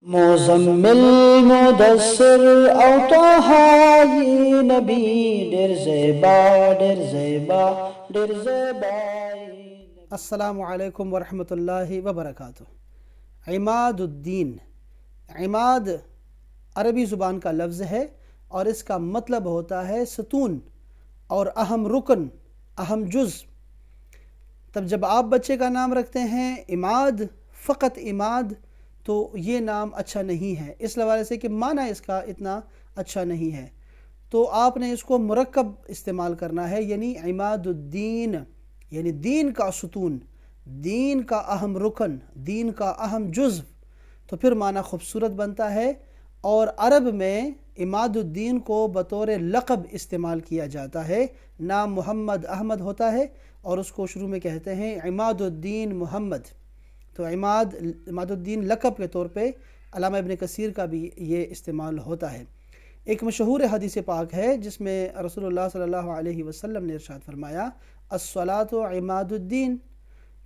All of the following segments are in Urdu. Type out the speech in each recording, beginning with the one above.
مزمل مدثر او طه یہ نبی ڈیر زیبا ڈیر زیبا ڈیر زیبا۔ السلام علیکم ورحمۃ اللہ وبرکاتہ۔ عماد الدین، عماد عربی زبان کا لفظ ہے اور اس کا مطلب ہوتا ہے ستون اور اہم رکن، اہم جز۔ تب جب آپ بچے کا نام رکھتے ہیں عماد، فقط عماد، تو یہ نام اچھا نہیں ہے، اس حوالے سے کہ معنی اس کا اتنا اچھا نہیں ہے، تو آپ نے اس کو مرکب استعمال کرنا ہے، یعنی عماد الدین، یعنی دین کا ستون، دین کا اہم رکن، دین کا اہم جزو، تو پھر معنی خوبصورت بنتا ہے۔ اور عرب میں عماد الدین کو بطور لقب استعمال کیا جاتا ہے، نام محمد احمد ہوتا ہے اور اس کو شروع میں کہتے ہیں عماد الدین محمد، تو عماد الدین لقب کے طور پہ علامہ ابن کثیر کا بھی یہ استعمال ہوتا ہے۔ ایک مشہور حدیث پاک ہے جس میں رسول اللہ صلی اللہ علیہ وسلم نے ارشاد فرمایا الصلاۃ عماد الدین،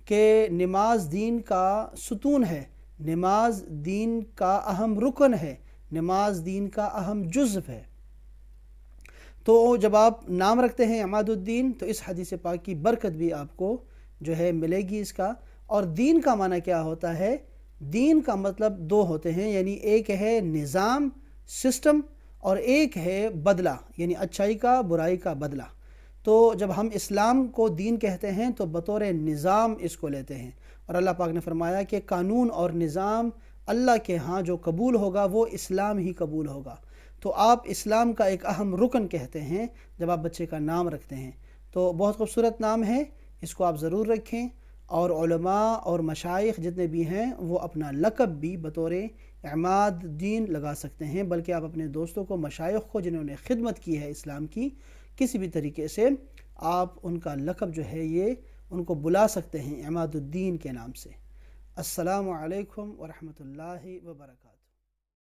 کہ نماز دین کا ستون ہے، نماز دین کا اہم رکن ہے، نماز دین کا اہم جزو ہے۔ تو جب آپ نام رکھتے ہیں عماد الدین تو اس حدیث پاک کی برکت بھی آپ کو جو ہے ملے گی اس کا۔ اور دین کا معنی کیا ہوتا ہے؟ دین کا مطلب دو ہوتے ہیں، یعنی ایک ہے نظام، سسٹم، اور ایک ہے بدلہ، یعنی اچھائی کا برائی کا بدلہ۔ تو جب ہم اسلام کو دین کہتے ہیں تو بطور نظام اس کو لیتے ہیں، اور اللہ پاک نے فرمایا کہ قانون اور نظام اللہ کے ہاں جو قبول ہوگا وہ اسلام ہی قبول ہوگا۔ تو آپ اسلام کا ایک اہم رکن کہتے ہیں جب آپ بچے کا نام رکھتے ہیں، تو بہت خوبصورت نام ہے، اس کو آپ ضرور رکھیں۔ اور علماء اور مشائخ جتنے بھی ہیں وہ اپنا لقب بھی بطور عماد الدین لگا سکتے ہیں، بلکہ آپ اپنے دوستوں کو، مشائخ کو جنہوں نے خدمت کی ہے اسلام کی، کسی بھی طریقے سے آپ ان کا لقب جو ہے یہ ان کو بلا سکتے ہیں عماد الدین کے نام سے۔ السلام علیکم ورحمۃ اللہ وبرکاتہ۔